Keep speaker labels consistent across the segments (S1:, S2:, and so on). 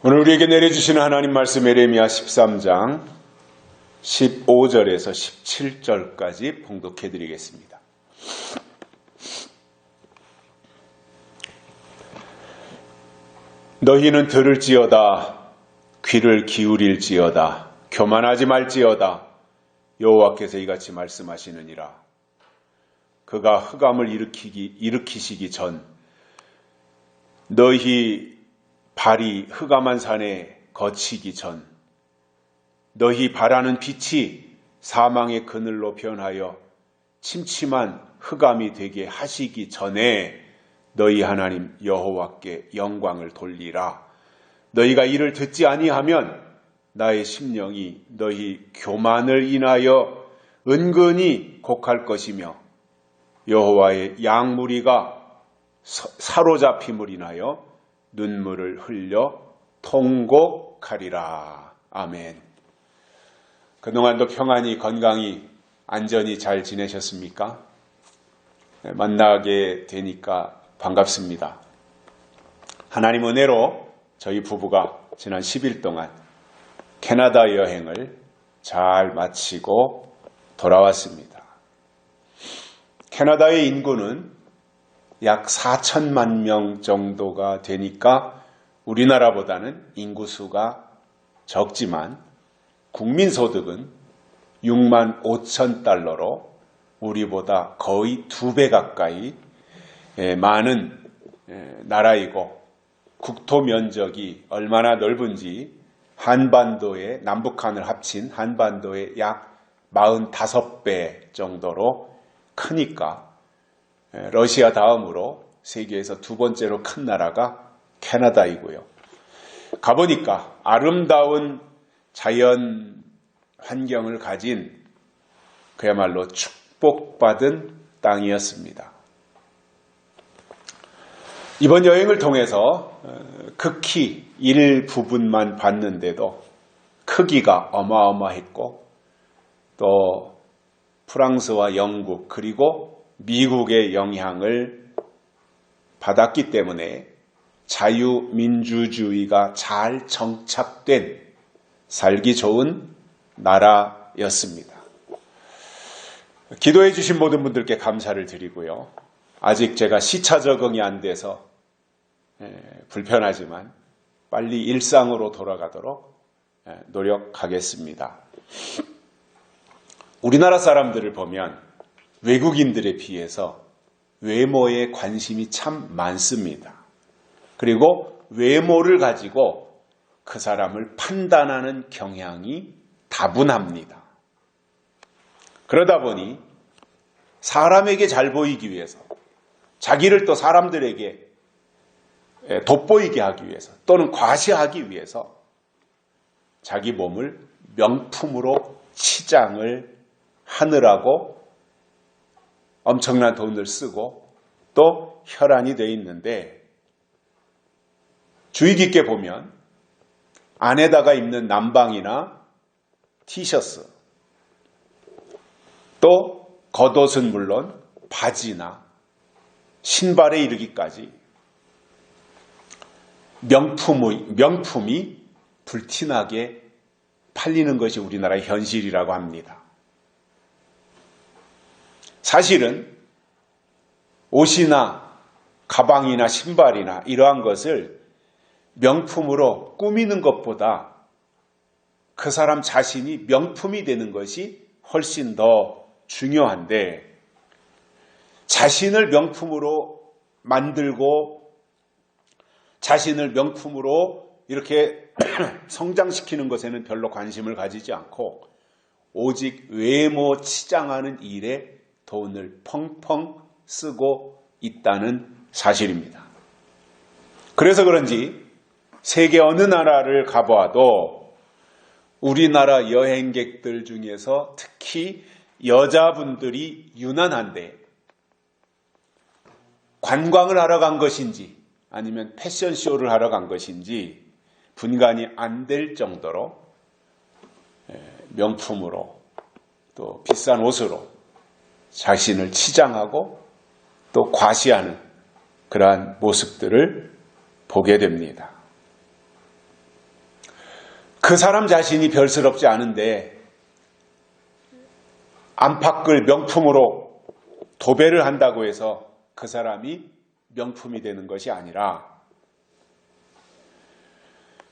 S1: 오늘 우리에게 내려주시는 하나님 말씀 에레미야 13장 15절에서 17절까지 봉독해 드리겠습니다. 너희는 들을지어다, 귀를 기울일지어다, 교만하지 말지어다. 여호와께서 이같이 말씀하시느니라. 그가 흑암을 일으키시기 전 너희 발이 흑암한 산에 거치기 전 너희 바라는 빛이 사망의 그늘로 변하여 침침한 흑암이 되게 하시기 전에 너희 하나님 여호와께 영광을 돌리라. 너희가 이를 듣지 아니하면 나의 심령이 너희 교만을 인하여 은근히 곡할 것이며 여호와의 양무리가 사로잡힘을 인하여 눈물을 흘려 통곡하리라. 아멘. 그동안도 평안히 건강히 안전히 잘 지내셨습니까? 만나게 되니까 반갑습니다. 하나님 은혜로 저희 부부가 지난 10일 동안 캐나다 여행을 잘 마치고 돌아왔습니다. 캐나다의 인구는 약 4천만 명 정도가 되니까 우리나라보다는 인구수가 적지만 국민소득은 6만 5천 달러로 우리보다 거의 2배 가까이 많은 나라이고 국토 면적이 얼마나 넓은지 한반도의 남북한을 합친 한반도의 약 45배 정도로 크니까 러시아 다음으로 세계에서 두 번째로 큰 나라가 캐나다이고요. 가보니까 아름다운 자연 환경을 가진 그야말로 축복받은 땅이었습니다. 이번 여행을 통해서 극히 일부분만 봤는데도 크기가 어마어마했고 또 프랑스와 영국 그리고 미국의 영향을 받았기 때문에 자유민주주의가 잘 정착된 살기 좋은 나라였습니다. 기도해 주신 모든 분들께 감사를 드리고요. 아직 제가 시차 적응이 안 돼서 불편하지만 빨리 일상으로 돌아가도록 노력하겠습니다. 우리나라 사람들을 보면 외국인들에 비해서 외모에 관심이 참 많습니다. 그리고 외모를 가지고 그 사람을 판단하는 경향이 다분합니다. 그러다 보니 사람에게 잘 보이기 위해서 자기를 또 사람들에게 돋보이게 하기 위해서 또는 과시하기 위해서 자기 몸을 명품으로 치장을 하느라고 엄청난 돈을 쓰고 또 혈안이 되어 있는데 주의 깊게 보면 안에다가 입는 남방이나 티셔츠 또 겉옷은 물론 바지나 신발에 이르기까지 명품이 불티나게 팔리는 것이 우리나라의 현실이라고 합니다. 사실은 옷이나 가방이나 신발이나 이러한 것을 명품으로 꾸미는 것보다 그 사람 자신이 명품이 되는 것이 훨씬 더 중요한데 자신을 명품으로 만들고 자신을 명품으로 이렇게 성장시키는 것에는 별로 관심을 가지지 않고 오직 외모 치장하는 일에 돈을 펑펑 쓰고 있다는 사실입니다. 그래서 그런지 세계 어느 나라를 가보아도 우리나라 여행객들 중에서 특히 여자분들이 유난한데 관광을 하러 간 것인지 아니면 패션쇼를 하러 간 것인지 분간이 안 될 정도로 명품으로 또 비싼 옷으로 자신을 치장하고 또 과시하는 그러한 모습들을 보게 됩니다. 그 사람 자신이 별스럽지 않은데 안팎을 명품으로 도배를 한다고 해서 그 사람이 명품이 되는 것이 아니라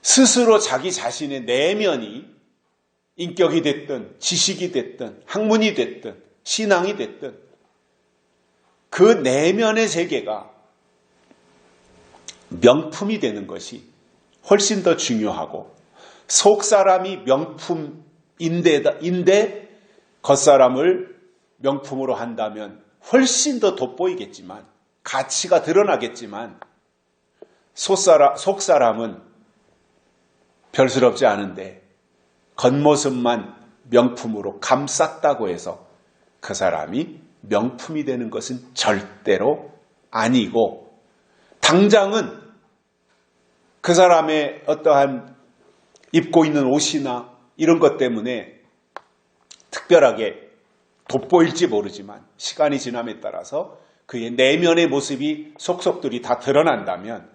S1: 스스로 자기 자신의 내면이 인격이 됐든 지식이 됐든 학문이 됐든 신앙이 됐든 그 내면의 세계가 명품이 되는 것이 훨씬 더 중요하고 속사람이 명품인데 겉사람을 명품으로 한다면 훨씬 더 돋보이겠지만 가치가 드러나겠지만 속사람은 별스럽지 않은데 겉모습만 명품으로 감쌌다고 해서 그 사람이 명품이 되는 것은 절대로 아니고 당장은 그 사람의 어떠한 입고 있는 옷이나 이런 것 때문에 특별하게 돋보일지 모르지만 시간이 지남에 따라서 그의 내면의 모습이 속속들이 다 드러난다면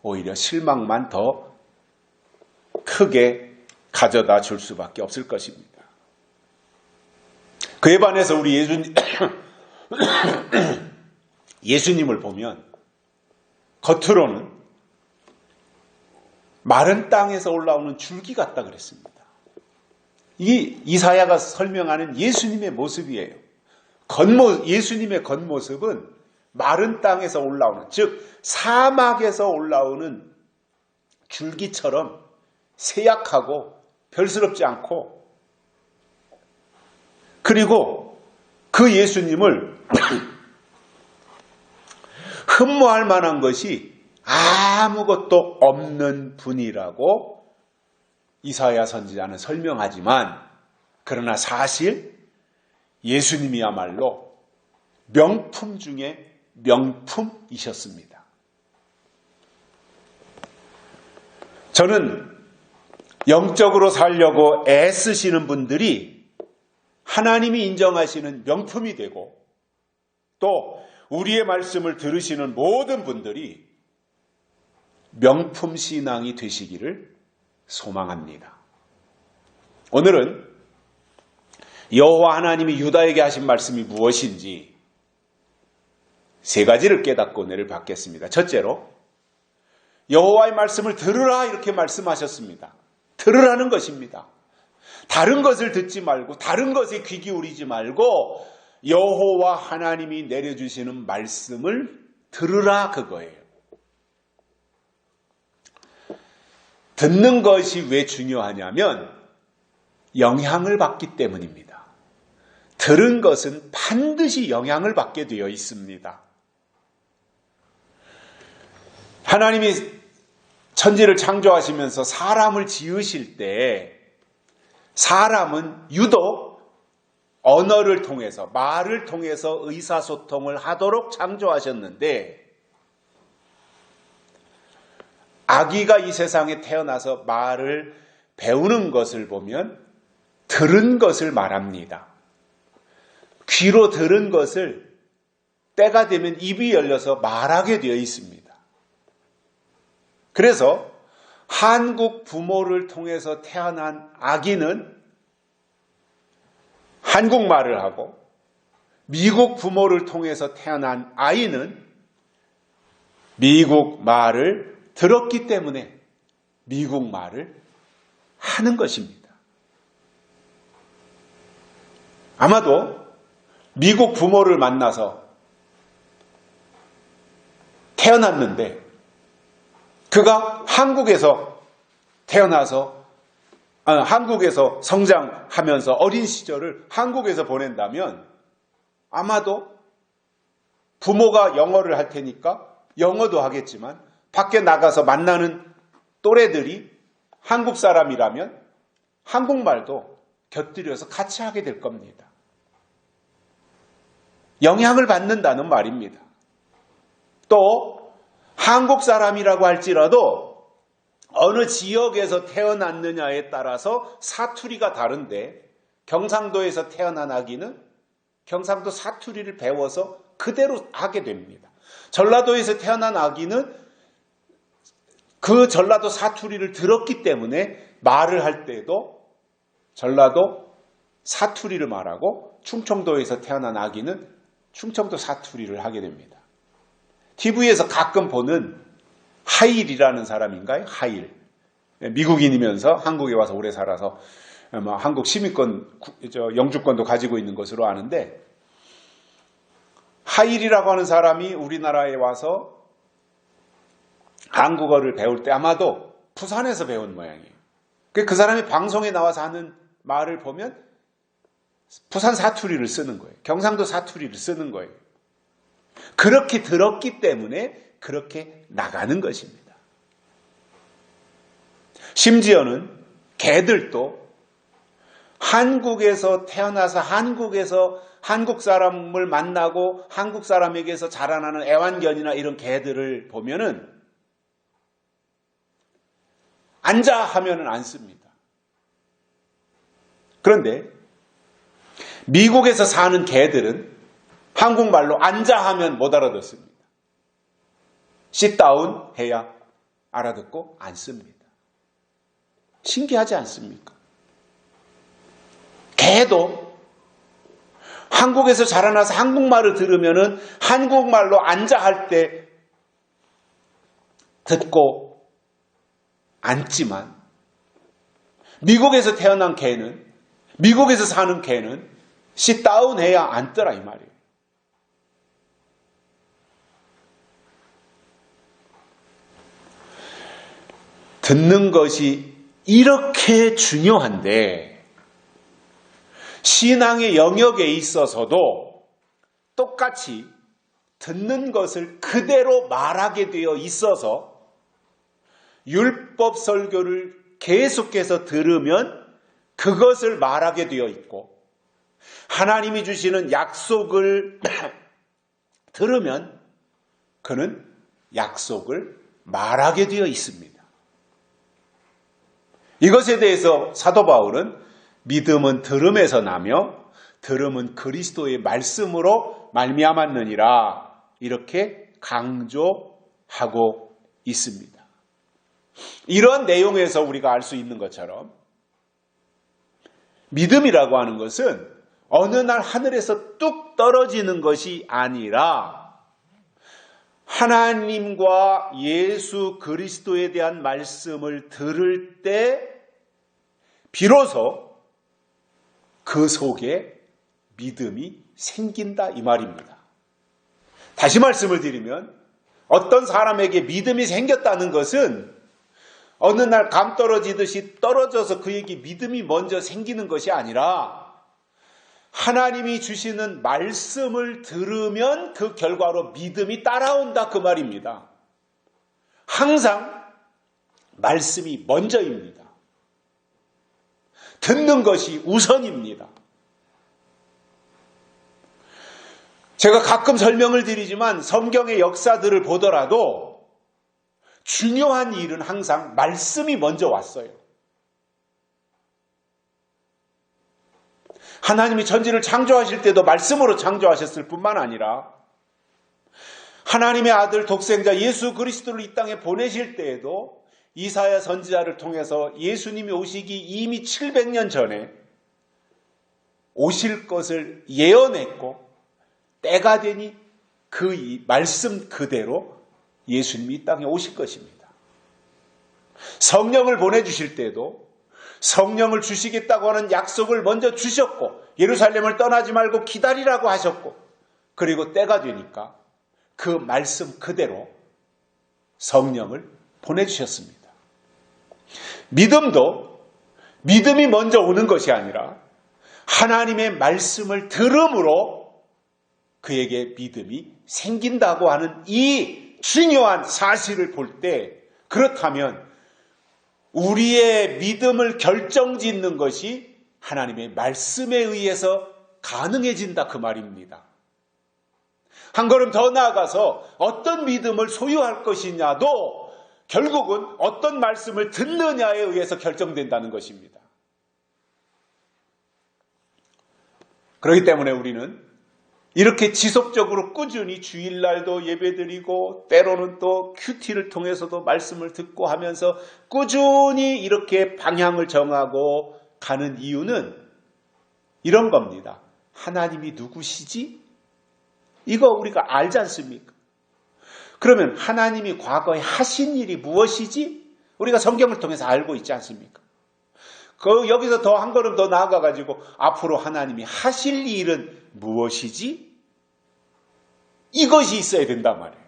S1: 오히려 실망만 더 크게 가져다 줄 수밖에 없을 것입니다. 그에 반해서 우리 예수님을 보면 겉으로는 마른 땅에서 올라오는 줄기 같다 그랬습니다. 이 이사야가 설명하는 예수님의 모습이에요. 예수님의 겉모습은 마른 땅에서 올라오는, 즉 사막에서 올라오는 줄기처럼 세약하고 별스럽지 않고, 그리고 그 예수님을 흠모할 만한 것이 아무것도 없는 분이라고 이사야 선지자는 설명하지만, 그러나 사실 예수님이야말로 명품 중에 명품이셨습니다. 저는 영적으로 살려고 애쓰시는 분들이 하나님이 인정하시는 명품이 되고, 또 우리의 말씀을 들으시는 모든 분들이 명품 신앙이 되시기를 소망합니다. 오늘은 여호와 하나님이 유다에게 하신 말씀이 무엇인지 세 가지를 깨닫고 은혜를 받겠습니다. 첫째로, 여호와의 말씀을 들으라 이렇게 말씀하셨습니다. 들으라는 것입니다. 다른 것을 듣지 말고 다른 것에 귀 기울이지 말고 여호와 하나님이 내려주시는 말씀을 들으라, 그거예요. 듣는 것이 왜 중요하냐면 영향을 받기 때문입니다. 들은 것은 반드시 영향을 받게 되어 있습니다. 하나님이 천지를 창조하시면서 사람을 지으실 때 사람은 유독 언어를 통해서, 말을 통해서 의사소통을 하도록 창조하셨는데, 아기가 이 세상에 태어나서 말을 배우는 것을 보면 들은 것을 말합니다. 귀로 들은 것을 때가 되면 입이 열려서 말하게 되어 있습니다. 그래서 한국 부모를 통해서 태어난 아기는 한국말을 하고, 미국 부모를 통해서 태어난 아이는 미국 말을 들었기 때문에 미국 말을 하는 것입니다. 아마도 미국 부모를 만나서 태어났는데 그가 한국에서 태어나서 한국에서 성장하면서 어린 시절을 한국에서 보낸다면 아마도 부모가 영어를 할 테니까 영어도 하겠지만 밖에 나가서 만나는 또래들이 한국 사람이라면 한국말도 곁들여서 같이 하게 될 겁니다. 영향을 받는다는 말입니다. 또 한국 사람이라고 할지라도 어느 지역에서 태어났느냐에 따라서 사투리가 다른데, 경상도에서 태어난 아기는 경상도 사투리를 배워서 그대로 하게 됩니다. 전라도에서 태어난 아기는 그 전라도 사투리를 들었기 때문에 말을 할 때도 전라도 사투리를 말하고 충청도에서 태어난 아기는 충청도 사투리를 하게 됩니다. TV에서 가끔 보는 하일이라는 사람인가요? 하일. 미국인이면서 한국에 와서 오래 살아서 한국 시민권, 영주권도 가지고 있는 것으로 아는데, 하일이라고 하는 사람이 우리나라에 와서 한국어를 배울 때 아마도 부산에서 배운 모양이에요. 그 사람이 방송에 나와서 하는 말을 보면 부산 사투리를 쓰는 거예요. 경상도 사투리를 쓰는 거예요. 그렇게 들었기 때문에 그렇게 나가는 것입니다. 심지어는 개들도 한국에서 태어나서 한국에서 한국 사람을 만나고 한국 사람에게서 자라나는 애완견이나 이런 개들을 보면은 앉아 하면은 앉습니다. 그런데 미국에서 사는 개들은 한국말로 앉아 하면 못 알아듣습니다. sit down 해야 알아듣고 앉습니다. 신기하지 않습니까? 개도 한국에서 자라나서 한국말을 들으면은 한국말로 앉아 할 때 듣고 앉지만, 미국에서 태어난 개는, 미국에서 사는 개는 sit down 해야 앉더라 이 말이에요. 듣는 것이 이렇게 중요한데 신앙의 영역에 있어서도 똑같이 듣는 것을 그대로 말하게 되어 있어서 율법 설교를 계속해서 들으면 그것을 말하게 되어 있고, 하나님이 주시는 약속을 들으면 그는 약속을 말하게 되어 있습니다. 이것에 대해서 사도 바울은 믿음은 들음에서 나며 들음은 그리스도의 말씀으로 말미암았느니라 이렇게 강조하고 있습니다. 이런 내용에서 우리가 알 수 있는 것처럼 믿음이라고 하는 것은 어느 날 하늘에서 뚝 떨어지는 것이 아니라 하나님과 예수 그리스도에 대한 말씀을 들을 때 비로소 그 속에 믿음이 생긴다 이 말입니다. 다시 말씀을 드리면 어떤 사람에게 믿음이 생겼다는 것은 어느 날 감 떨어지듯이 떨어져서 그에게 믿음이 먼저 생기는 것이 아니라 하나님이 주시는 말씀을 들으면 그 결과로 믿음이 따라온다 그 말입니다. 항상 말씀이 먼저입니다. 듣는 것이 우선입니다. 제가 가끔 설명을 드리지만 성경의 역사들을 보더라도 중요한 일은 항상 말씀이 먼저 왔어요. 하나님이 천지를 창조하실 때도 말씀으로 창조하셨을 뿐만 아니라 하나님의 아들 독생자 예수 그리스도를 이 땅에 보내실 때에도 이사야 선지자를 통해서 예수님이 오시기 이미 700년 전에 오실 것을 예언했고, 때가 되니 그 말씀 그대로 예수님이 이 땅에 오실 것입니다. 성령을 보내주실 때도 성령을 주시겠다고 하는 약속을 먼저 주셨고, 예루살렘을 떠나지 말고 기다리라고 하셨고, 그리고 때가 되니까 그 말씀 그대로 성령을 보내주셨습니다. 믿음도 믿음이 먼저 오는 것이 아니라 하나님의 말씀을 들음으로 그에게 믿음이 생긴다고 하는 이 중요한 사실을 볼 때, 그렇다면 우리의 믿음을 결정짓는 것이 하나님의 말씀에 의해서 가능해진다 그 말입니다. 한 걸음 더 나아가서 어떤 믿음을 소유할 것이냐도 결국은 어떤 말씀을 듣느냐에 의해서 결정된다는 것입니다. 그렇기 때문에 우리는 이렇게 지속적으로 꾸준히 주일날도 예배드리고 때로는 또 큐티를 통해서도 말씀을 듣고 하면서 꾸준히 이렇게 방향을 정하고 가는 이유는 이런 겁니다. 하나님이 누구시지? 이거 우리가 알지 않습니까? 그러면 하나님이 과거에 하신 일이 무엇이지? 우리가 성경을 통해서 알고 있지 않습니까? 여기서 더 한 걸음 더 나아가가지고 앞으로 하나님이 하실 일은 무엇이지? 이것이 있어야 된단 말이에요.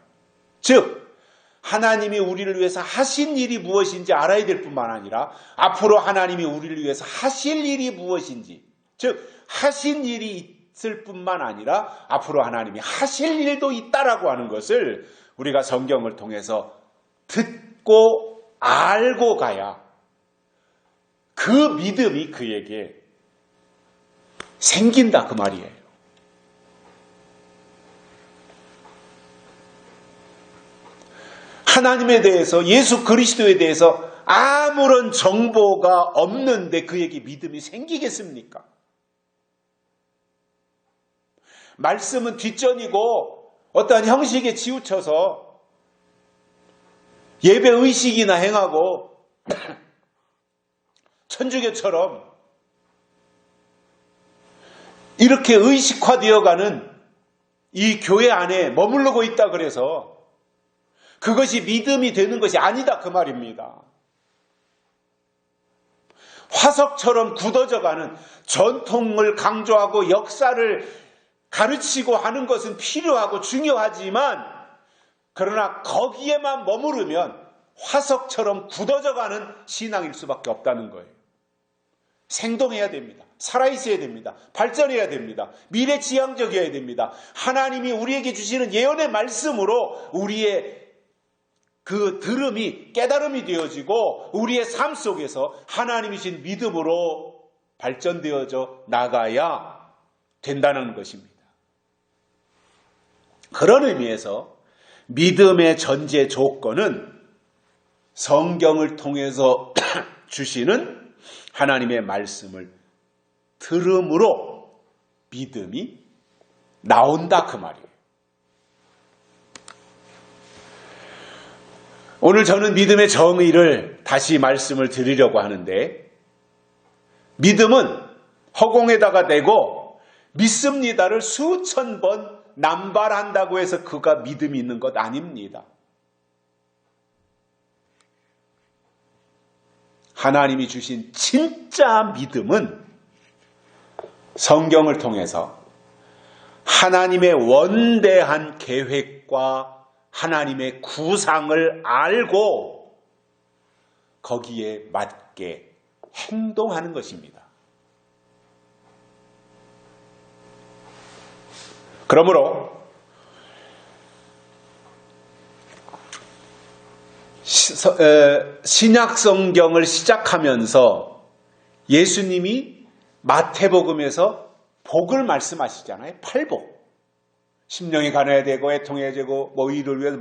S1: 즉 하나님이 우리를 위해서 하신 일이 무엇인지 알아야 될 뿐만 아니라 앞으로 하나님이 우리를 위해서 하실 일이 무엇인지, 즉 하신 일이 있을 뿐만 아니라 앞으로 하나님이 하실 일도 있다라고 하는 것을 우리가 성경을 통해서 듣고 알고 가야 그 믿음이 그에게 생긴다 그 말이에요. 하나님에 대해서, 예수 그리스도에 대해서 아무런 정보가 없는데 그에게 믿음이 생기겠습니까? 말씀은 뒷전이고 어떠한 형식에 치우쳐서 예배 의식이나 행하고 천주교처럼 이렇게 의식화되어가는 이 교회 안에 머무르고 있다 그래서 그것이 믿음이 되는 것이 아니다 그 말입니다. 화석처럼 굳어져가는 전통을 강조하고 역사를 가르치고 하는 것은 필요하고 중요하지만 그러나 거기에만 머무르면 화석처럼 굳어져가는 신앙일 수밖에 없다는 거예요. 생동해야 됩니다. 살아있어야 됩니다. 발전해야 됩니다. 미래지향적이어야 됩니다. 하나님이 우리에게 주시는 예언의 말씀으로 우리의 그 들음이 깨달음이 되어지고 우리의 삶 속에서 하나님이신 믿음으로 발전되어져 나가야 된다는 것입니다. 그런 의미에서 믿음의 전제 조건은 성경을 통해서 주시는 하나님의 말씀을 들음으로 믿음이 나온다 그 말이에요. 오늘 저는 믿음의 정의를 다시 말씀을 드리려고 하는데, 믿음은 허공에다가 대고 믿습니다를 수천 번 남발한다고 해서 그가 믿음이 있는 것 아닙니다. 하나님이 주신 진짜 믿음은 성경을 통해서 하나님의 원대한 계획과 하나님의 구상을 알고 거기에 맞게 행동하는 것입니다. 그러므로 신약 성경을 시작하면서 예수님이 마태복음에서 복을 말씀하시잖아요. 팔복. 심령이 가난해야 되고 애통해야 되고 이를 위해서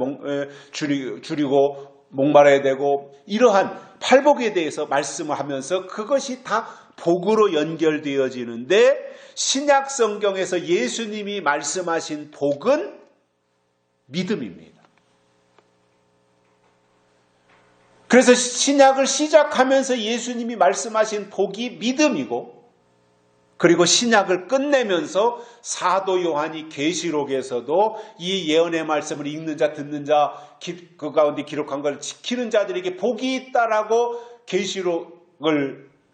S1: 줄이고 목말아야 되고 이러한 팔복에 대해서 말씀을 하면서 그것이 다 복으로 연결되어지는데 신약 성경에서 예수님이 말씀하신 복은 믿음입니다. 그래서 신약을 시작하면서 예수님이 말씀하신 복이 믿음이고, 그리고 신약을 끝내면서 사도 요한이 계시록에서도 이 예언의 말씀을 읽는 자 듣는 자 그 가운데 기록한 걸 지키는 자들에게 복이 있다라고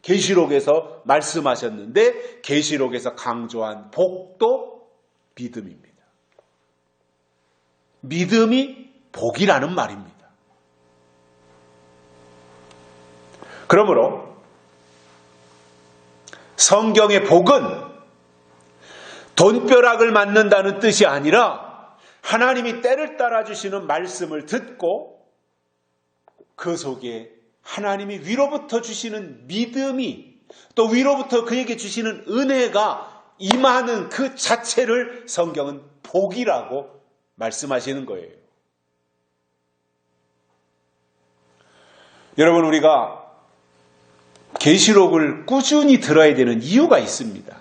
S1: 계시록에서 말씀하셨는데, 계시록에서 강조한 복도 믿음입니다. 믿음이 복이라는 말입니다. 그러므로 성경의 복은 돈벼락을 맞는다는 뜻이 아니라 하나님이 때를 따라 주시는 말씀을 듣고 그 속에 하나님이 위로부터 주시는 믿음이, 또 위로부터 그에게 주시는 은혜가 임하는 그 자체를 성경은 복이라고 말씀하시는 거예요. 여러분, 우리가 계시록을 꾸준히 들어야 되는 이유가 있습니다.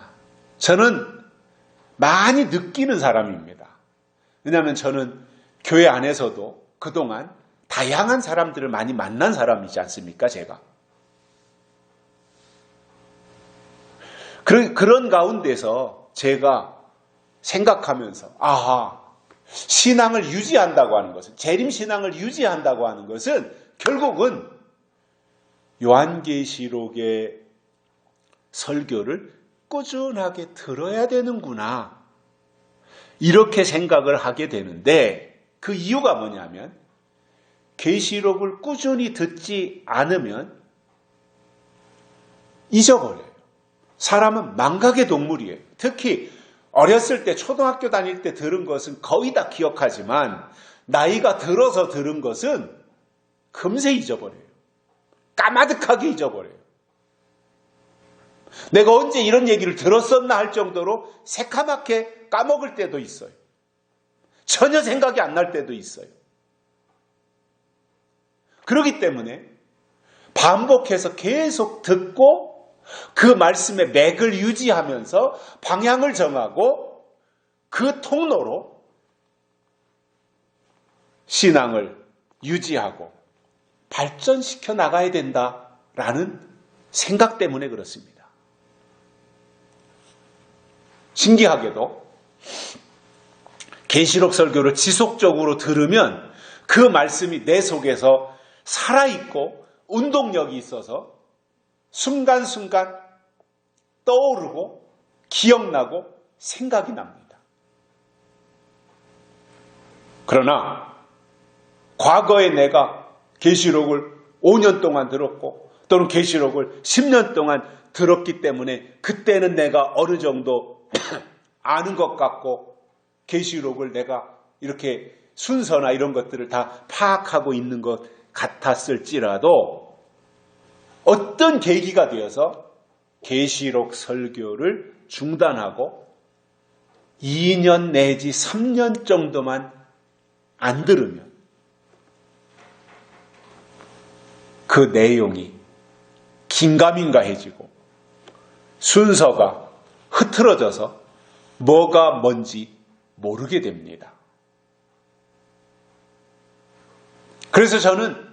S1: 저는 많이 느끼는 사람입니다. 왜냐하면 저는 교회 안에서도 그동안 다양한 사람들을 많이 만난 사람이지 않습니까, 제가. 그런 가운데서 제가 생각하면서, 신앙을 유지한다고 하는 것은, 재림신앙을 유지한다고 하는 것은 결국은 요한계시록의 설교를 꾸준하게 들어야 되는구나. 이렇게 생각을 하게 되는데, 그 이유가 뭐냐면 계시록을 꾸준히 듣지 않으면 잊어버려요. 사람은 망각의 동물이에요. 특히 어렸을 때 초등학교 다닐 때 들은 것은 거의 다 기억하지만 나이가 들어서 들은 것은 금세 잊어버려요. 까마득하게 잊어버려요. 내가 언제 이런 얘기를 들었었나 할 정도로 새카맣게 까먹을 때도 있어요. 전혀 생각이 안 날 때도 있어요. 그렇기 때문에 반복해서 계속 듣고 그 말씀의 맥을 유지하면서 방향을 정하고 그 통로로 신앙을 유지하고 발전시켜 나가야 된다라는 생각 때문에 그렇습니다. 신기하게도 계시록 설교를 지속적으로 들으면 그 말씀이 내 속에서 살아있고 운동력이 있어서 순간순간 떠오르고 기억나고 생각이 납니다. 그러나 과거에 내가 계시록을 5년 동안 들었고 또는 계시록을 10년 동안 들었기 때문에 그때는 내가 어느 정도 아는 것 같고 계시록을 내가 이렇게 순서나 이런 것들을 다 파악하고 있는 것 같았을지라도 어떤 계기가 되어서 계시록 설교를 중단하고 2년 내지 3년 정도만 안 들으면 그 내용이 긴가민가해지고 순서가 흐트러져서 뭐가 뭔지 모르게 됩니다. 그래서 저는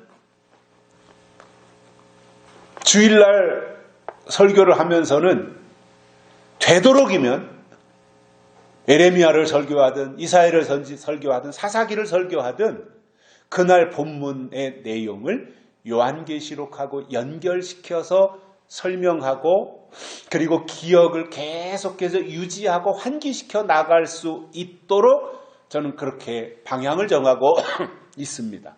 S1: 주일날 설교를 하면서는 되도록이면 에레미야를 설교하든 이사야를 설교하든 사사기를 설교하든 그날 본문의 내용을 요한계시록하고 연결시켜서 설명하고 그리고 기억을 계속해서 유지하고 환기시켜 나갈 수 있도록 저는 그렇게 방향을 정하고 있습니다.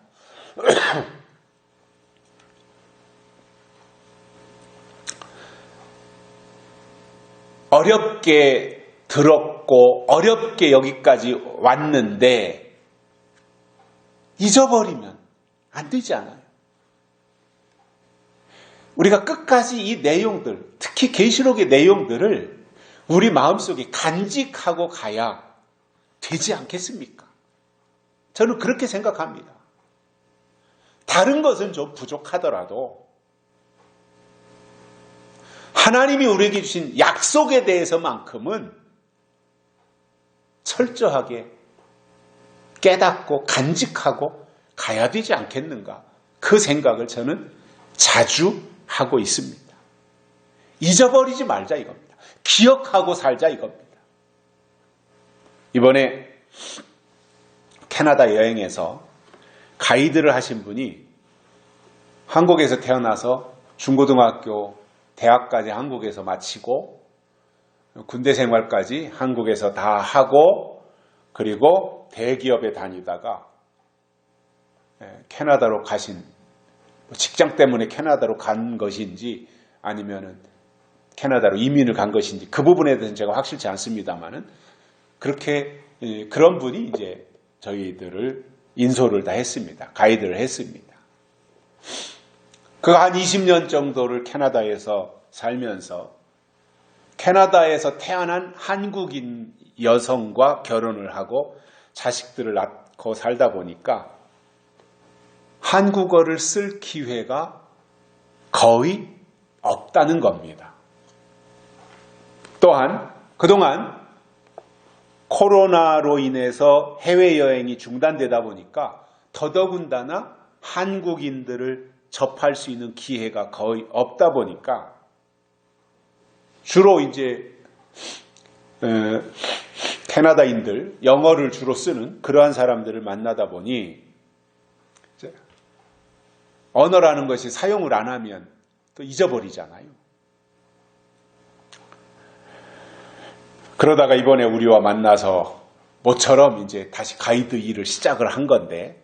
S1: 어렵게 들었고 어렵게 여기까지 왔는데 잊어버리면 안 되지 않아요. 우리가 끝까지 이 내용들, 특히 계시록의 내용들을 우리 마음속에 간직하고 가야 되지 않겠습니까? 저는 그렇게 생각합니다. 다른 것은 좀 부족하더라도 하나님이 우리에게 주신 약속에 대해서만큼은 철저하게 깨닫고 간직하고 가야 되지 않겠는가? 그 생각을 저는 자주 하고 있습니다. 잊어버리지 말자 이겁니다. 기억하고 살자 이겁니다. 이번에 캐나다 여행에서 가이드를 하신 분이 한국에서 태어나서 중고등학교, 대학까지 한국에서 마치고 군대 생활까지 한국에서 다 하고 그리고 대기업에 다니다가 캐나다로 가신 직장 때문에 캐나다로 간 것인지 아니면은 캐나다로 이민을 간 것인지 그 부분에 대해서는 제가 확실치 않습니다만은 그렇게 그런 분이 이제 저희들을 인솔을 다 했습니다. 가이드를 했습니다. 그 한 20년 정도를 캐나다에서 살면서 캐나다에서 태어난 한국인 여성과 결혼을 하고 자식들을 낳고 살다 보니까 한국어를 쓸 기회가 거의 없다는 겁니다. 또한 그동안 코로나로 인해서 해외여행이 중단되다 보니까 더더군다나 한국인들을 접할 수 있는 기회가 거의 없다 보니까 주로 이제 캐나다인들, 영어를 주로 쓰는 그러한 사람들을 만나다 보니 언어라는 것이 사용을 안 하면 또 잊어버리잖아요. 그러다가 이번에 우리와 만나서 모처럼 이제 다시 가이드 일을 시작을 한 건데,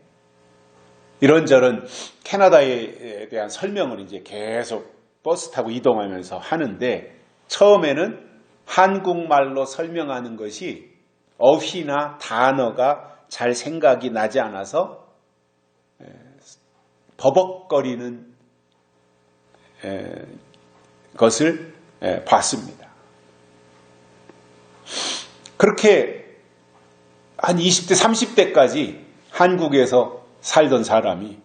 S1: 이런저런 캐나다에 대한 설명을 이제 계속 버스 타고 이동하면서 하는데, 처음에는 한국말로 설명하는 것이 어휘나 단어가 잘 생각이 나지 않아서 버벅거리는 것을 봤습니다. 그렇게 한 20대, 30대까지 한국에서 살던 사람이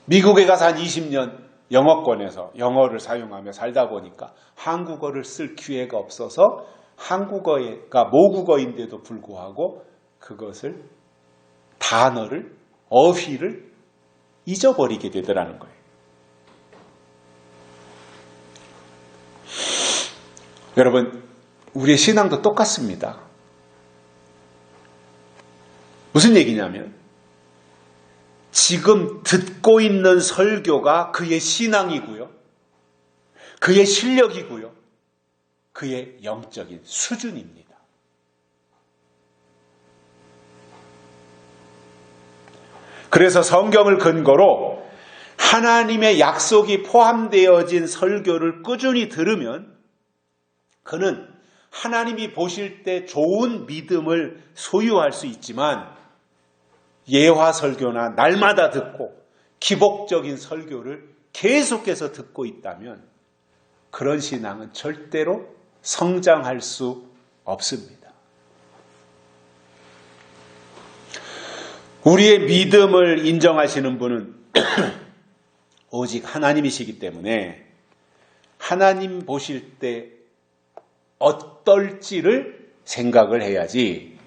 S1: 미국에 가서 한 20년 영어권에서 영어를 사용하며 살다 보니까 한국어를 쓸 기회가 없어서 한국어가 모국어인데도 불구하고 그것을, 단어를, 어휘를 잊어버리게 되더라는 거예요. 여러분, 우리의 신앙도 똑같습니다. 무슨 얘기냐면 지금 듣고 있는 설교가 그의 신앙이고요, 그의 실력이고요, 그의 영적인 수준입니다. 그래서 성경을 근거로 하나님의 약속이 포함되어진 설교를 꾸준히 들으면 그는 하나님이 보실 때 좋은 믿음을 소유할 수 있지만, 예화 설교나 날마다 듣고 기복적인 설교를 계속해서 듣고 있다면 그런 신앙은 절대로 성장할 수 없습니다. 우리의 믿음을 인정하시는 분은 오직 하나님이시기 때문에 하나님 보실 때 어떨지를 생각을 해야지,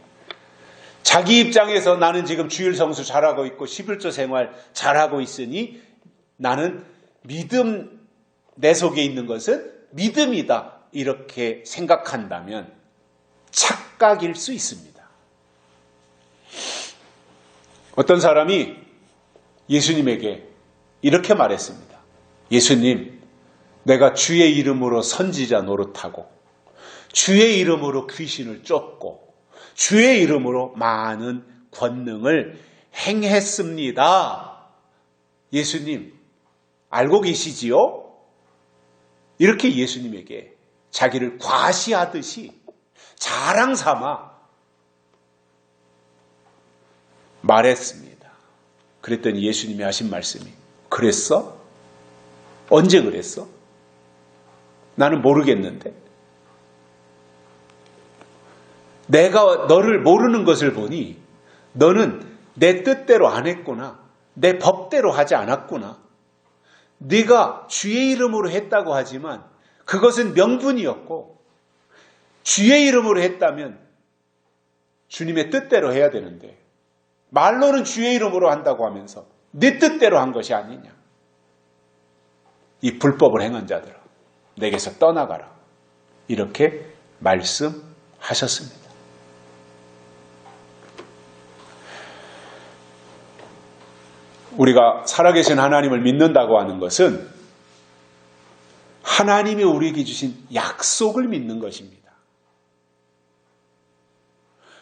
S1: 자기 입장에서 나는 지금 주일 성수 잘하고 있고 11조 생활 잘하고 있으니 나는 믿음, 내 속에 있는 것은 믿음이다, 이렇게 생각한다면 착각일 수 있습니다. 어떤 사람이 예수님에게 이렇게 말했습니다. 예수님, 내가 주의 이름으로 선지자 노릇하고 주의 이름으로 귀신을 쫓고 주의 이름으로 많은 권능을 행했습니다. 예수님, 알고 계시지요? 이렇게 예수님에게 자기를 과시하듯이 자랑 삼아 말했습니다. 그랬더니 예수님이 하신 말씀이, 그랬어? 언제 그랬어? 나는 모르겠는데. 내가 너를 모르는 것을 보니 너는 내 뜻대로 안 했구나, 내 법대로 하지 않았구나. 네가 주의 이름으로 했다고 하지만 그것은 명분이었고, 주의 이름으로 했다면 주님의 뜻대로 해야 되는데 말로는 주의 이름으로 한다고 하면서 네 뜻대로 한 것이 아니냐. 이 불법을 행한 자들아, 내게서 떠나가라, 이렇게 말씀하셨습니다. 우리가 살아계신 하나님을 믿는다고 하는 것은 하나님이 우리에게 주신 약속을 믿는 것입니다.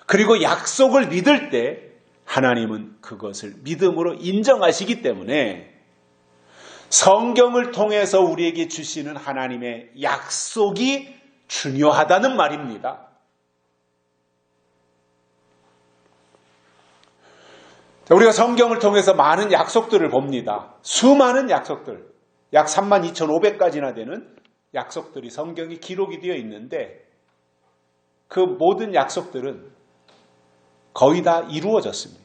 S1: 그리고 약속을 믿을 때 하나님은 그것을 믿음으로 인정하시기 때문에 성경을 통해서 우리에게 주시는 하나님의 약속이 중요하다는 말입니다. 우리가 성경을 통해서 많은 약속들을 봅니다. 수많은 약속들, 약 32,500가지나 되는 약속들이 성경에 기록이 되어 있는데 그 모든 약속들은 거의 다 이루어졌습니다.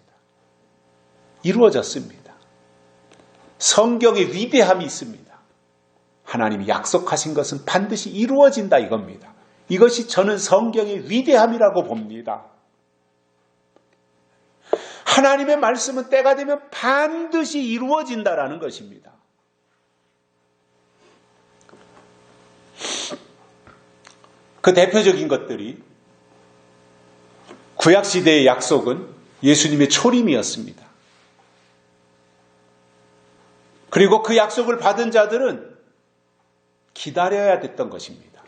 S1: 이루어졌습니다. 성경에 위대함이 있습니다. 하나님이 약속하신 것은 반드시 이루어진다, 이겁니다. 이것이 저는 성경의 위대함이라고 봅니다. 하나님의 말씀은 때가 되면 반드시 이루어진다라는 것입니다. 그 대표적인 것들이 구약시대의 약속은 예수님의 초림이었습니다. 그리고 그 약속을 받은 자들은 기다려야 됐던 것입니다.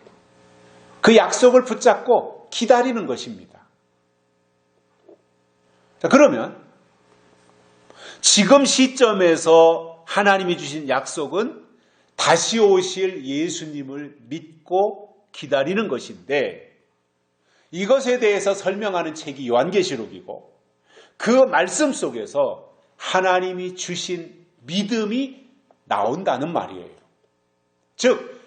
S1: 그 약속을 붙잡고 기다리는 것입니다. 자, 그러면 지금 시점에서 하나님이 주신 약속은 다시 오실 예수님을 믿고 기다리는 것인데, 이것에 대해서 설명하는 책이 요한계시록이고, 그 말씀 속에서 하나님이 주신 믿음이 나온다는 말이에요. 즉,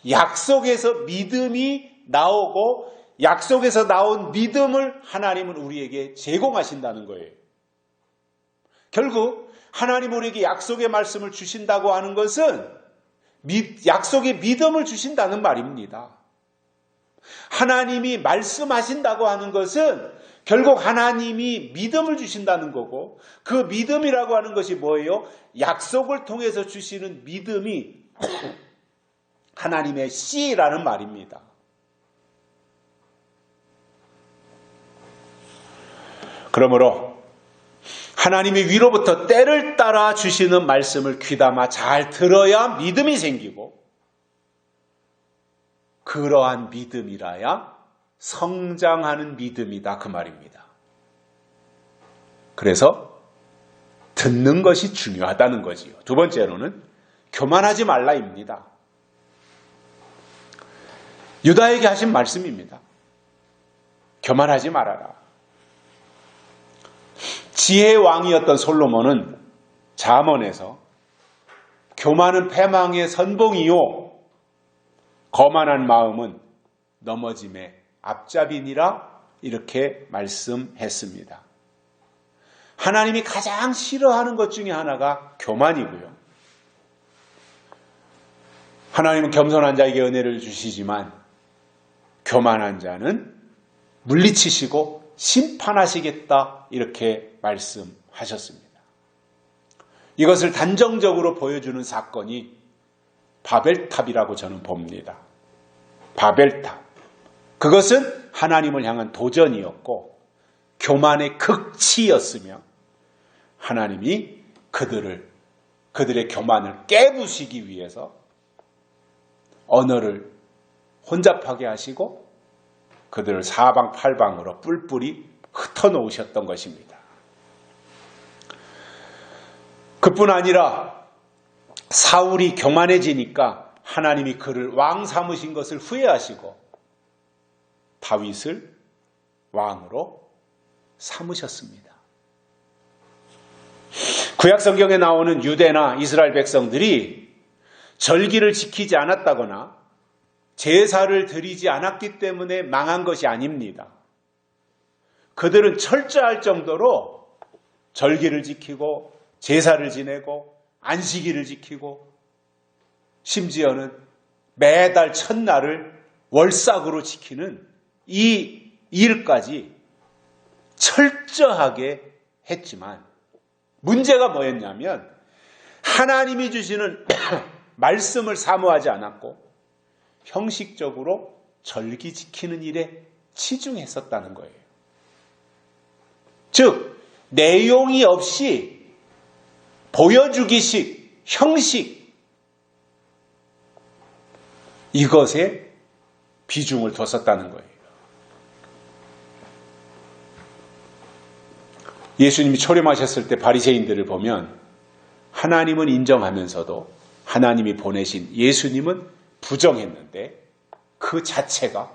S1: 약속에서 믿음이 나오고 약속에서 나온 믿음을 하나님은 우리에게 제공하신다는 거예요. 결국 하나님 우리에게 약속의 말씀을 주신다고 하는 것은 약속의 믿음을 주신다는 말입니다. 하나님이 말씀하신다고 하는 것은 결국 하나님이 믿음을 주신다는 거고, 그 믿음이라고 하는 것이 뭐예요? 약속을 통해서 주시는 믿음이 하나님의 씨라는 말입니다. 그러므로 하나님이 위로부터 때를 따라 주시는 말씀을 귀담아 잘 들어야 믿음이 생기고, 그러한 믿음이라야 성장하는 믿음이다, 그 말입니다. 그래서 듣는 것이 중요하다는 거지요. 두 번째로는 교만하지 말라입니다. 유다에게 하신 말씀입니다. 교만하지 말아라. 지혜의 왕이었던 솔로몬은 잠언에서 교만은 패망의 선봉이요 거만한 마음은 넘어짐의 앞잡이니라, 이렇게 말씀했습니다. 하나님이 가장 싫어하는 것 중에 하나가 교만이고요. 하나님은 겸손한 자에게 은혜를 주시지만 교만한 자는 물리치시고 심판하시겠다, 이렇게 말씀하셨습니다. 이것을 단정적으로 보여주는 사건이 바벨탑이라고 저는 봅니다. 바벨탑. 그것은 하나님을 향한 도전이었고 교만의 극치였으며, 하나님이 그들의 교만을 깨부시기 위해서 언어를 혼잡하게 하시고 그들을 사방팔방으로 뿔뿔이 흩어놓으셨던 것입니다. 그뿐 아니라 사울이 교만해지니까 하나님이 그를 왕 삼으신 것을 후회하시고 다윗을 왕으로 삼으셨습니다. 구약 성경에 나오는 유대나 이스라엘 백성들이 절기를 지키지 않았다거나 제사를 드리지 않았기 때문에 망한 것이 아닙니다. 그들은 철저할 정도로 절기를 지키고 제사를 지내고 안식일을 지키고 심지어는 매달 첫날을 월삭으로 지키는 이 일까지 철저하게 했지만, 문제가 뭐였냐면 하나님이 주시는 말씀을 사모하지 않았고 형식적으로 절기 지키는 일에 치중했었다는 거예요. 즉, 내용이 없이 보여주기식, 형식, 이것에 비중을 뒀었다는 거예요. 예수님이 초림하셨을 때 바리새인들을 보면 하나님은 인정하면서도 하나님이 보내신 예수님은 부정했는데, 그 자체가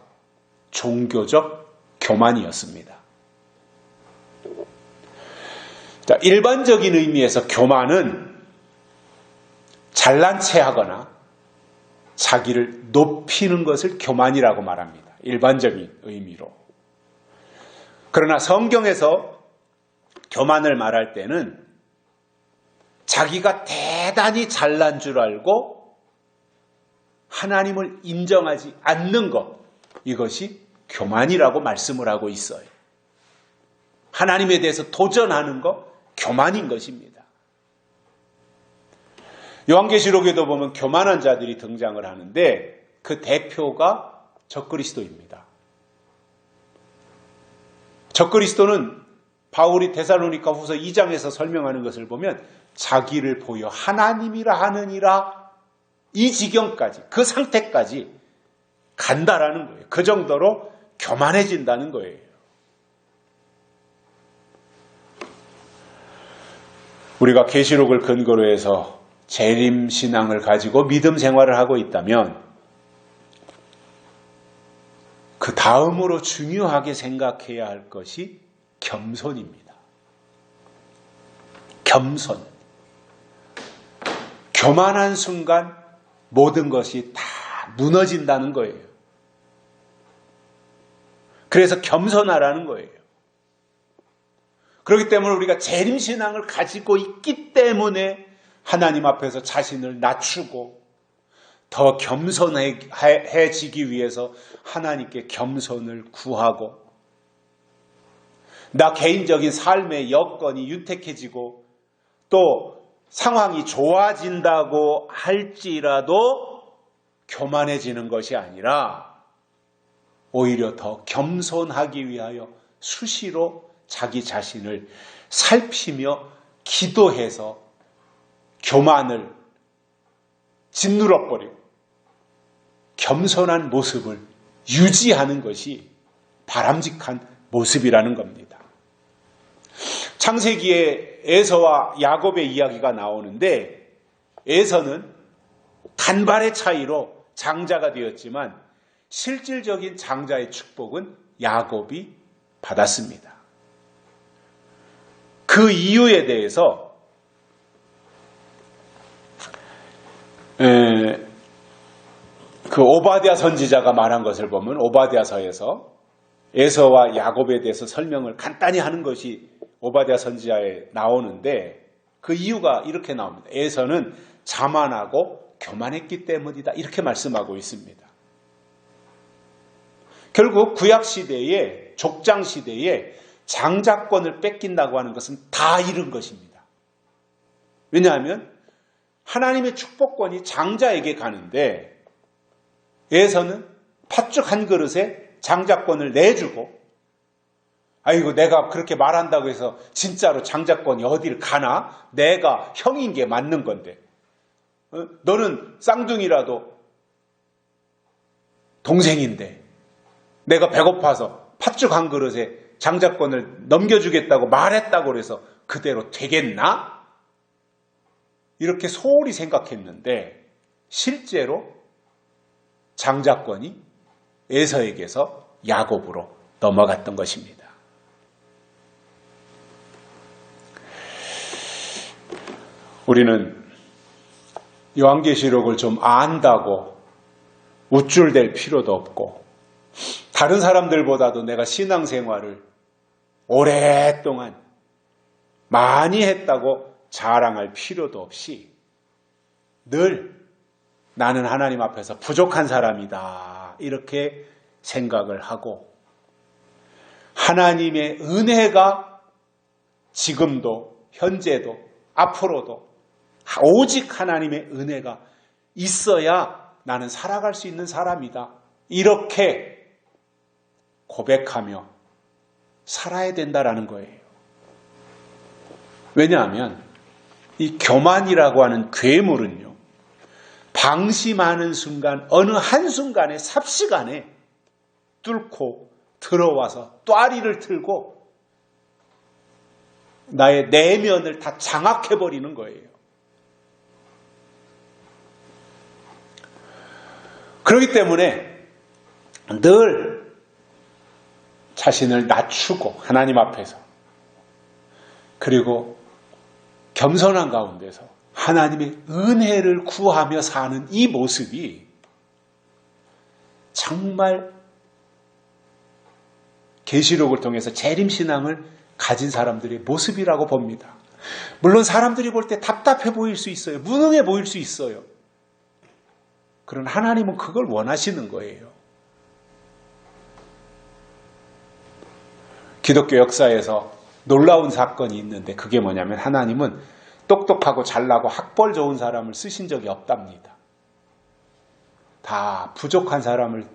S1: 종교적 교만이었습니다. 자, 일반적인 의미에서 교만은 잘난 체하거나 자기를 높이는 것을 교만이라고 말합니다. 일반적인 의미로. 그러나 성경에서 교만을 말할 때는 자기가 대단히 잘난 줄 알고 하나님을 인정하지 않는 것, 이것이 교만이라고 말씀을 하고 있어요. 하나님에 대해서 도전하는 거 교만인 것입니다. 요한계시록에도 보면 교만한 자들이 등장을 하는데 그 대표가 적그리스도입니다. 적그리스도는 바울이 데살로니가 후서 2장에서 설명하는 것을 보면 자기를 보여 하나님이라 하느니라 이 지경까지, 그 상태까지 간다라는 거예요. 그 정도로 교만해진다는 거예요. 우리가 계시록을 근거로 해서 재림 신앙을 가지고 믿음 생활을 하고 있다면 그 다음으로 중요하게 생각해야 할 것이 겸손입니다. 겸손. 교만한 순간 모든 것이 다 무너진다는 거예요. 그래서 겸손하라는 거예요. 그렇기 때문에 우리가 재림신앙을 가지고 있기 때문에 하나님 앞에서 자신을 낮추고 더 겸손해지기 위해서 하나님께 겸손을 구하고 나 개인적인 삶의 여건이 윤택해지고 또 상황이 좋아진다고 할지라도 교만해지는 것이 아니라 오히려 더 겸손하기 위하여 수시로 자기 자신을 살피며 기도해서 교만을 짓누러버리고 겸손한 모습을 유지하는 것이 바람직한 모습이라는 겁니다. 창세기에 에서와 야곱의 이야기가 나오는데 에서는 간발의 차이로 장자가 되었지만 실질적인 장자의 축복은 야곱이 받았습니다. 그 이유에 대해서 그 오바댜 선지자가 말한 것을 보면 오바댜서에서 에서와 야곱에 대해서 설명을 간단히 하는 것이 오바댜 선지자에 나오는데 그 이유가 이렇게 나옵니다. 에서는 자만하고 교만했기 때문이다. 이렇게 말씀하고 있습니다. 결국 구약시대에 족장시대에 장자권을 뺏긴다고 하는 것은 다 잃은 것입니다. 왜냐하면 하나님의 축복권이 장자에게 가는데 에서는 팥죽 한 그릇에 장자권을 내주고 아이고 내가 그렇게 말한다고 해서 진짜로 장자권이 어디를 가나? 내가 형인 게 맞는 건데 너는 쌍둥이라도 동생인데 내가 배고파서 팥죽 한 그릇에 장자권을 넘겨주겠다고 말했다고 해서 그대로 되겠나? 이렇게 소홀히 생각했는데 실제로 장자권이 에서에게서 야곱으로 넘어갔던 것입니다. 우리는 요한계시록을 좀 안다고 우쭐댈 필요도 없고 다른 사람들보다도 내가 신앙생활을 오랫동안 많이 했다고 자랑할 필요도 없이 늘 나는 하나님 앞에서 부족한 사람이다 이렇게 생각을 하고 하나님의 은혜가 지금도 현재도 앞으로도 오직 하나님의 은혜가 있어야 나는 살아갈 수 있는 사람이다 이렇게 고백하며 살아야 된다라는 거예요. 왜냐하면 이 교만이라고 하는 괴물은요 방심하는 순간 어느 한순간에 삽시간에 뚫고 들어와서 또아리를 틀고 나의 내면을 다 장악해버리는 거예요. 그렇기 때문에 늘 자신을 낮추고 하나님 앞에서 그리고 겸손한 가운데서 하나님의 은혜를 구하며 사는 이 모습이 정말 계시록을 통해서 재림신앙을 가진 사람들의 모습이라고 봅니다. 물론 사람들이 볼 때 답답해 보일 수 있어요. 무능해 보일 수 있어요. 그러나 하나님은 그걸 원하시는 거예요. 기독교 역사에서 놀라운 사건이 있는데 그게 뭐냐면 하나님은 똑똑하고 잘나고 학벌 좋은 사람을 쓰신 적이 없답니다. 다 부족한 사람을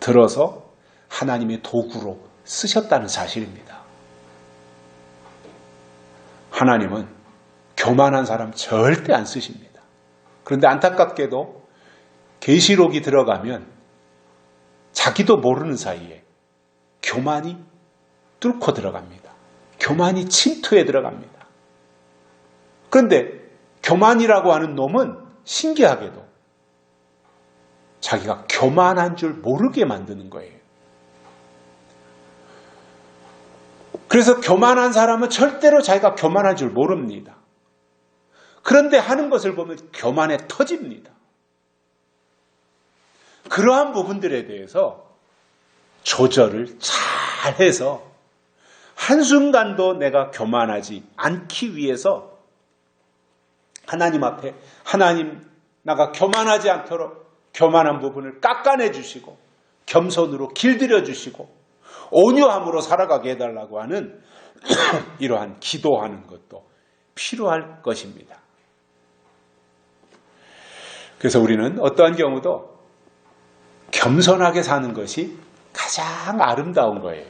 S1: 들어서 하나님의 도구로 쓰셨다는 사실입니다. 하나님은 교만한 사람 절대 안 쓰십니다. 그런데 안타깝게도 계시록이 들어가면 자기도 모르는 사이에 교만이 뚫고 들어갑니다. 교만이 침투해 들어갑니다. 그런데 교만이라고 하는 놈은 신기하게도 자기가 교만한 줄 모르게 만드는 거예요. 그래서 교만한 사람은 절대로 자기가 교만한 줄 모릅니다. 그런데 하는 것을 보면 교만에 터집니다. 그러한 부분들에 대해서 조절을 잘 해서 한순간도 내가 교만하지 않기 위해서 하나님 앞에 하나님 나가 교만하지 않도록 교만한 부분을 깎아내 주시고 겸손으로 길들여 주시고 온유함으로 살아가게 해달라고 하는 이러한 기도하는 것도 필요할 것입니다. 그래서 우리는 어떠한 경우도 겸손하게 사는 것이 가장 아름다운 거예요.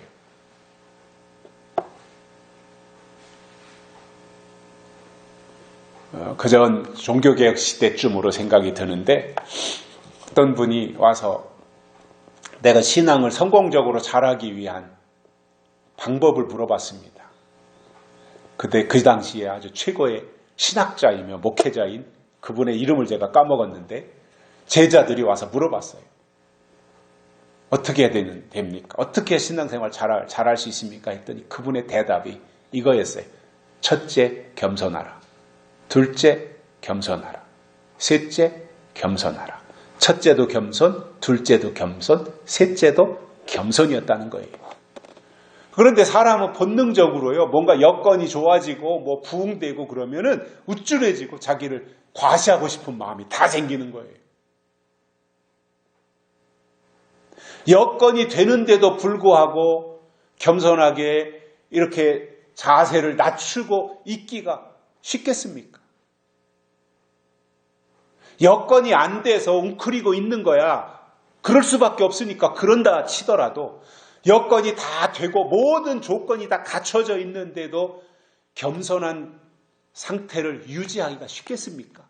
S1: 그전 종교개혁 시대쯤으로 생각이 드는데 어떤 분이 와서 내가 신앙을 성공적으로 잘하기 위한 방법을 물어봤습니다. 그때 그 당시에 아주 최고의 신학자이며 목회자인 그분의 이름을 제가 까먹었는데 제자들이 와서 물어봤어요. 어떻게 해야 됩니까? 어떻게 신앙생활 잘할 수 있습니까? 했더니 그분의 대답이 이거였어요. 첫째, 겸손하라. 둘째, 겸손하라. 셋째, 겸손하라. 첫째도 겸손, 둘째도 겸손, 셋째도 겸손이었다는 거예요. 그런데 사람은 본능적으로요, 뭔가 여건이 좋아지고 뭐 부흥되고 그러면은 우쭐해지고 자기를 과시하고 싶은 마음이 다 생기는 거예요. 여건이 되는데도 불구하고 겸손하게 이렇게 자세를 낮추고 있기가 쉽겠습니까? 여건이 안 돼서 웅크리고 있는 거야. 그럴 수밖에 없으니까 그런다 치더라도 여건이 다 되고 모든 조건이 다 갖춰져 있는데도 겸손한 상태를 유지하기가 쉽겠습니까?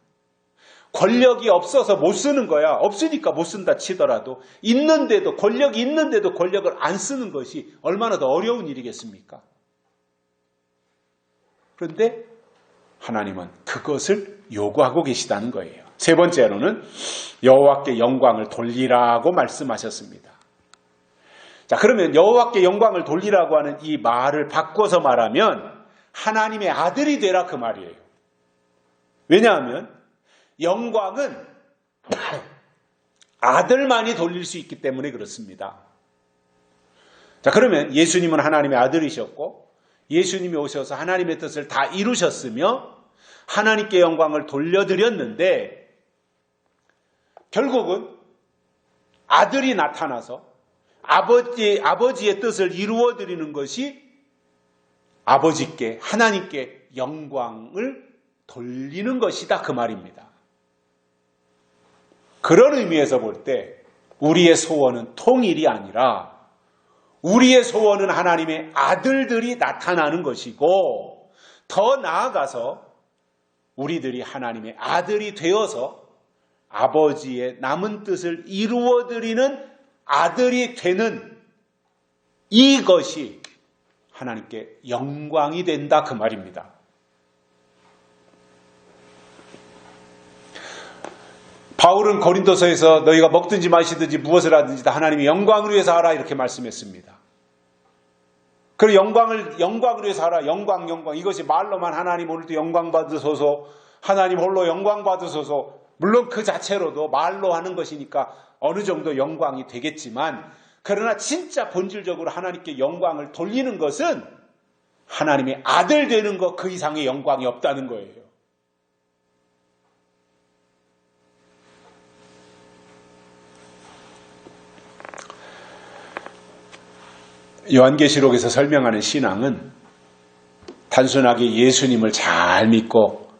S1: 권력이 없어서 못 쓰는 거야. 없으니까 못 쓴다 치더라도 있는데도 권력이 있는데도 권력을 안 쓰는 것이 얼마나 더 어려운 일이겠습니까? 그런데 하나님은 그것을 요구하고 계시다는 거예요. 세 번째로는 여호와께 영광을 돌리라고 말씀하셨습니다. 자, 그러면 여호와께 영광을 돌리라고 하는 이 말을 바꿔서 말하면 하나님의 아들이 되라 그 말이에요. 왜냐하면 영광은 아들만이 돌릴 수 있기 때문에 그렇습니다. 자, 그러면 예수님은 하나님의 아들이셨고 예수님이 오셔서 하나님의 뜻을 다 이루셨으며 하나님께 영광을 돌려드렸는데 결국은 아들이 나타나서 아버지의 뜻을 이루어드리는 것이 아버지께 하나님께 영광을 돌리는 것이다 그 말입니다. 그런 의미에서 볼 때 우리의 소원은 통일이 아니라 우리의 소원은 하나님의 아들들이 나타나는 것이고 더 나아가서 우리들이 하나님의 아들이 되어서 아버지의 남은 뜻을 이루어드리는 아들이 되는 이것이 하나님께 영광이 된다 그 말입니다. 바울은 고린도서에서 너희가 먹든지 마시든지 무엇을 하든지 다 하나님의 영광을 위해서 하라 이렇게 말씀했습니다. 그리고 영광을 위해서 하라. 영광 이것이 말로만 하나님 오늘도 영광 받으소서 하나님 홀로 영광 받으소서 물론 그 자체로도 말로 하는 것이니까 어느 정도 영광이 되겠지만 그러나 진짜 본질적으로 하나님께 영광을 돌리는 것은 하나님의 아들 되는 것 그 이상의 영광이 없다는 거예요. 요한계시록에서 설명하는 신앙은 단순하게 예수님을 잘 믿고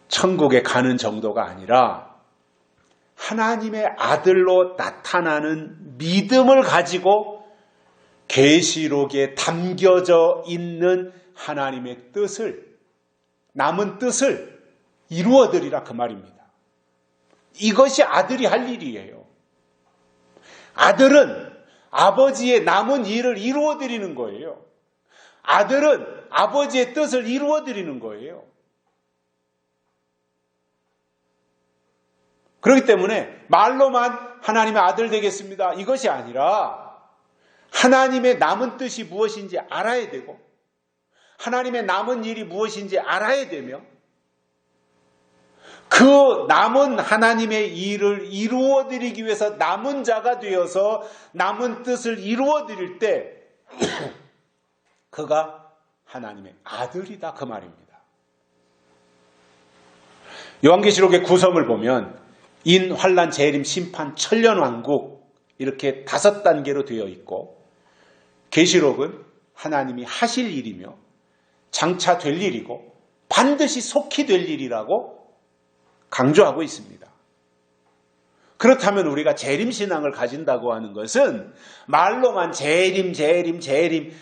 S1: 천국에 가는 정도가 아니라 하나님의 아들로 나타나는 믿음을 가지고 계시록에 담겨져 있는 하나님의 뜻을, 남은 뜻을 이루어드리라 그 말입니다. 이것이 아들이 할 일이에요. 아들은 아버지의 남은 일을 이루어드리는 거예요. 아들은 아버지의 뜻을 이루어드리는 거예요. 그렇기 때문에 말로만 하나님의 아들 되겠습니다, 이것이 아니라 하나님의 남은 뜻이 무엇인지 알아야 되고 하나님의 남은 일이 무엇인지 알아야 되며 그 남은 하나님의 일을 이루어드리기 위해서 남은 자가 되어서 남은 뜻을 이루어드릴 때 그가 하나님의 아들이다 그 말입니다. 요한계시록의 구성을 보면 인, 환난, 재림, 심판, 천년왕국 이렇게 5단계로 되어 있고 계시록은 하나님이 하실 일이며 장차 될 일이고 반드시 속히 될 일이라고 강조하고 있습니다. 그렇다면 우리가 재림신앙을 가진다고 하는 것은 말로만 재림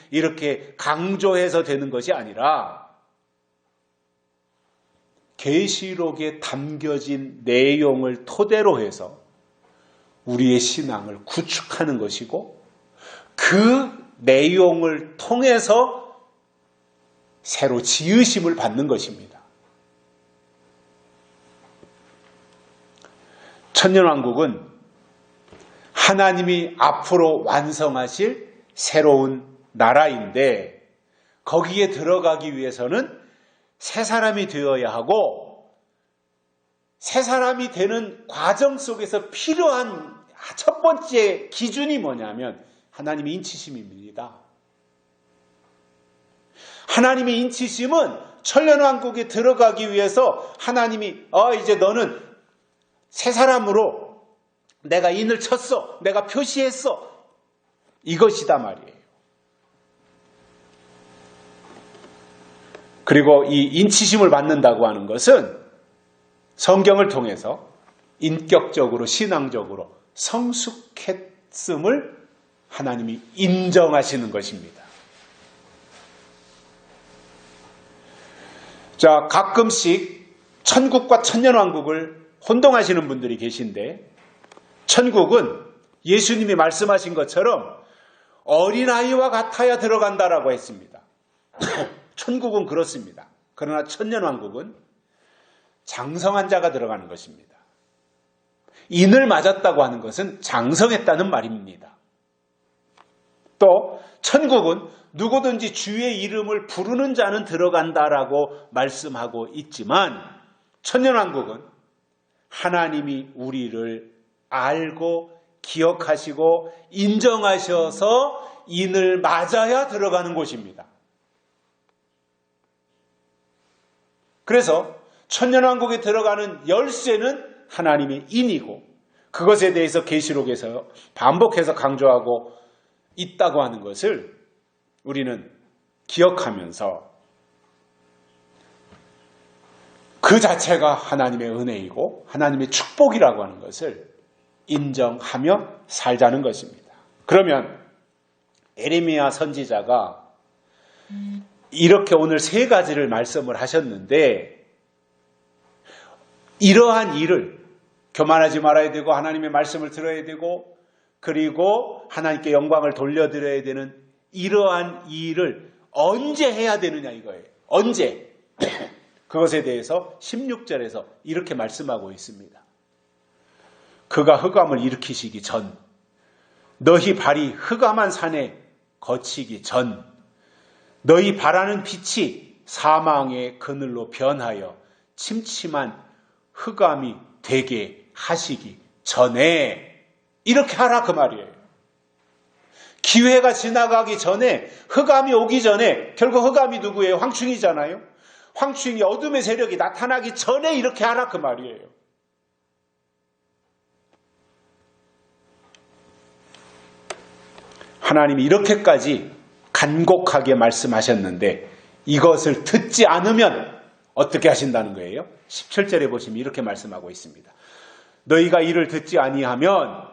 S1: 이렇게 강조해서 되는 것이 아니라 계시록에 담겨진 내용을 토대로 해서 우리의 신앙을 구축하는 것이고 그 내용을 통해서 새로 지으심을 받는 것입니다. 천년왕국은 하나님이 앞으로 완성하실 새로운 나라인데 거기에 들어가기 위해서는 새 사람이 되어야 하고 새 사람이 되는 과정 속에서 필요한 첫 번째 기준이 뭐냐면 하나님의 인치심입니다. 하나님의 인치심은 천년왕국에 들어가기 위해서 하나님이 이제 너는 새 사람으로 내가 인을 쳤어, 내가 표시했어, 이것이다 말이에요. 그리고 이 인치심을 받는다고 하는 것은 성경을 통해서 인격적으로 신앙적으로 성숙했음을 하나님이 인정하시는 것입니다. 자, 가끔씩 천국과 천년왕국을 혼동하시는 분들이 계신데 천국은 예수님이 말씀하신 것처럼 어린아이와 같아야 들어간다라고 했습니다. 천국은 그렇습니다. 그러나 천년왕국은 장성한 자가 들어가는 것입니다. 인을 맞았다고 하는 것은 장성했다는 말입니다. 또 천국은 누구든지 주의 이름을 부르는 자는 들어간다라고 말씀하고 있지만 천년왕국은 하나님이 우리를 알고 기억하시고 인정하셔서 인을 맞아야 들어가는 곳입니다. 그래서 천년왕국에 들어가는 열쇠는 하나님의 인이고 그것에 대해서 계시록에서 반복해서 강조하고 있다고 하는 것을 우리는 기억하면서 그 자체가 하나님의 은혜이고 하나님의 축복이라고 하는 것을 인정하며 살자는 것입니다. 그러면 에레미야 선지자가 이렇게 오늘 3가지를 말씀을 하셨는데 이러한 일을 교만하지 말아야 되고 하나님의 말씀을 들어야 되고 그리고 하나님께 영광을 돌려드려야 되는 이러한 일을 언제 해야 되느냐 이거예요. 언제? 그것에 대해서 16절에서 이렇게 말씀하고 있습니다. 그가 흑암을 일으키시기 전, 너희 발이 흑암한 산에 거치기 전, 너희 바라는 빛이 사망의 그늘로 변하여 침침한 흑암이 되게 하시기 전에 이렇게 하라 그 말이에요. 기회가 지나가기 전에 흑암이 오기 전에 결국 흑암이 누구예요? 황충이잖아요. 황충이 어둠의 세력이 나타나기 전에 이렇게 하라 그 말이에요. 하나님이 이렇게까지 간곡하게 말씀하셨는데 이것을 듣지 않으면 어떻게 하신다는 거예요? 17절에 보시면 이렇게 말씀하고 있습니다. 너희가 이를 듣지 아니하면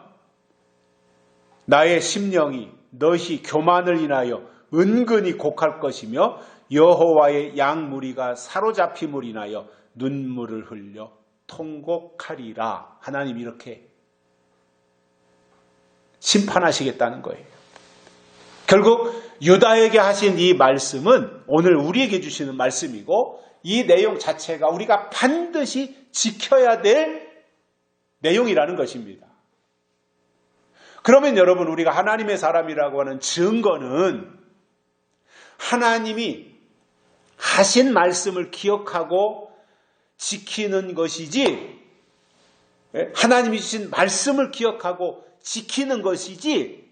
S1: 나의 심령이 너희 교만을 인하여 은근히 곡할 것이며 여호와의 양 무리가 사로잡힘을 인하여 눈물을 흘려 통곡하리라. 하나님이 이렇게 심판하시겠다는 거예요. 결국 유다에게 하신 이 말씀은 오늘 우리에게 주시는 말씀이고, 이 내용 자체가 우리가 반드시 지켜야 될 내용이라는 것입니다. 그러면 여러분, 우리가 하나님의 사람이라고 하는 증거는 하나님이 하신 말씀을 기억하고 지키는 것이지, 하나님이 주신 말씀을 기억하고 지키는 것이지,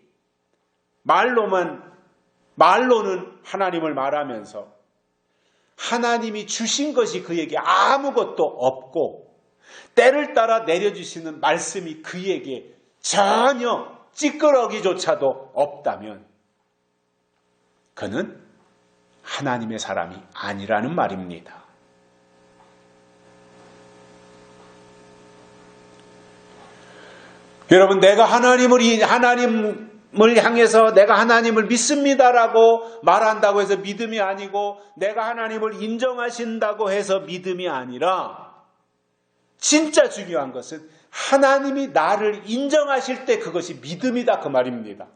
S1: 말로는 하나님을 말하면서 하나님이 주신 것이 그에게 아무것도 없고 때를 따라 내려주시는 말씀이 그에게 전혀 찌끄러기조차도 없다면 그는 하나님의 사람이 아니라는 말입니다. 여러분, 내가 하나님을 향해서 내가 하나님을 믿습니다라고 말한다고 해서 믿음이 아니고, 내가 하나님을 인정하신다고 해서 믿음이 아니라, 진짜 중요한 것은 하나님이 나를 인정하실 때 그것이 믿음이다, 그 말입니다.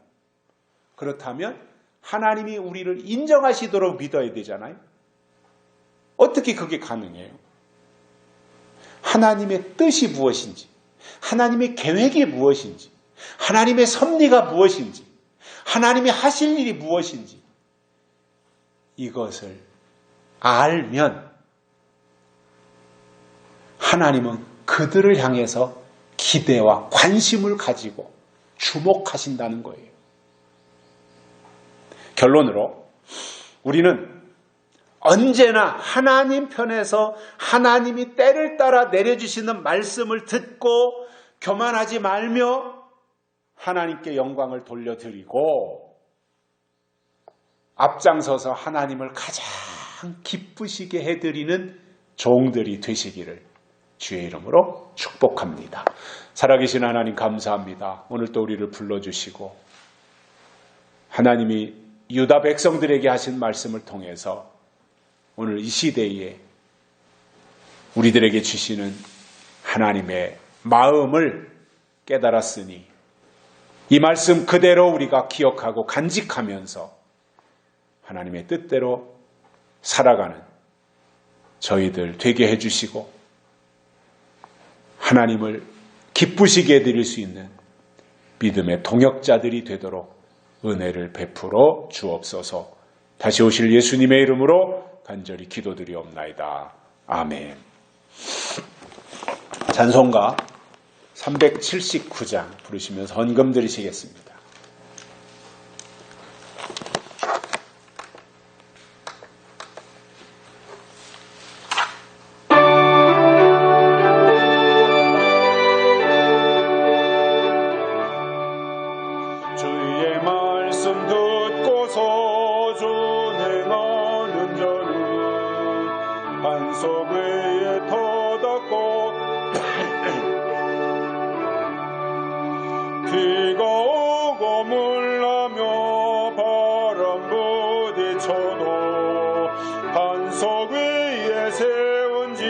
S1: 그렇다면 하나님이 우리를 인정하시도록 믿어야 되잖아요. 어떻게 그게 가능해요? 하나님의 뜻이 무엇인지, 하나님의 계획이 무엇인지, 하나님의 섭리가 무엇인지, 하나님이 하실 일이 무엇인지, 이것을 알면 하나님은 그들을 향해서 기대와 관심을 가지고 주목하신다는 거예요. 결론으로 우리는 언제나 하나님 편에서 하나님이 때를 따라 내려주시는 말씀을 듣고 교만하지 말며 하나님께 영광을 돌려드리고 앞장서서 하나님을 가장 기쁘시게 해드리는 종들이 되시기를 주의 이름으로 축복합니다. 살아계신 하나님, 감사합니다. 오늘 또 우리를 불러주시고 하나님이 유다 백성들에게 하신 말씀을 통해서 오늘 이 시대에 우리들에게 주시는 하나님의 마음을 깨달았으니 이 말씀 그대로 우리가 기억하고 간직하면서 하나님의 뜻대로 살아가는 저희들 되게 해주시고 하나님을 기쁘시게 해드릴 수 있는 믿음의 동역자들이 되도록 은혜를 베풀어 주옵소서. 다시 오실 예수님의 이름으로 간절히 기도드리옵나이다. 아멘. 찬송가 379장 부르시면서 헌금 드리시겠습니다.
S2: 비가 오고 물나며 바람 부딪혀도 반석 위에 세운 집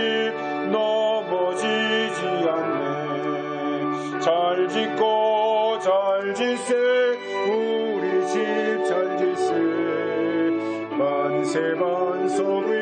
S2: 넘어지지 않네. 잘 짓고 잘 짓세 우리 집 잘 짓세. 만세 반석 위에